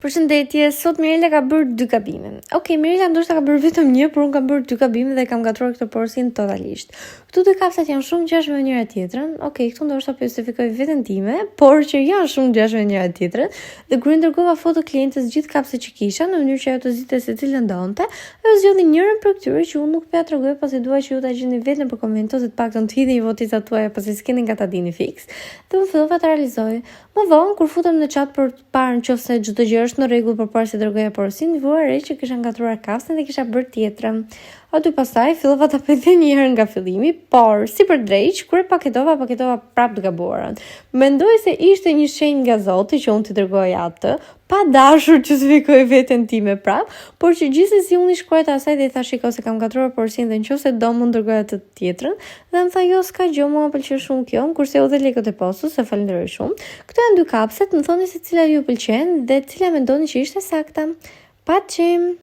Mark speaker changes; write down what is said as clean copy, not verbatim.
Speaker 1: Përshëndetje, sot Mirela ka bërë 2 gabime. Okej, Mirela ndoshta ka bërë vetëm një, por unë kam bërë 2 gabime dhe kam gatuar këtë porosin totalisht. Këtu 2 kapsat janë shumë ngjashme me njëra tjetrën. Okej, këtu ndoshta po justifikoj veten time, por që janë shumë ngjashme me njëra tjetrën. Dhe kur i dërgova foto klientes gjithë kapsat që kisha në mënyrë që ajo të zinte se cilën donte, ajo zgjodhi njërin për këtyre që unë nuk po ja tregoj pasi dua që ju ta gjeni vetëm për komente ose të paktën të hidhni votat tuaja pasi s'keni nga ta dini fiks. Dhe u fillova ta realizoj. Më vonë kur futem në chat për të parë nëse çdo gjë është në rregull përpara se dërgoja porosin, vura re që kisha ngatruar kapsën dhe kisha bërë tjetrën. Aty pastaj fillova ta përdej një herë nga fillimi, por si për drejt, kur e paketova prapë të gabuarën. Mendoj se ishte një shenjë nga Zoti që unë t'i dërgoja atë, pa dashur që justifikoj veten time prapë, por që gjithsesi unë i shkruajta asaj dhe i thash shiko se kam gatuar porosin dhe nëse do mund dërgoj atë tjetrën, dhe më tha jo s'ka gjë, mua më pëlqen shumë kjo, kurse u dhe lekët e postës, se falenderoj shumë. Këto janë 2 kapset, më thoni se cila ju pëlqen dhe cila mendoni që ishte sakta. Paçim.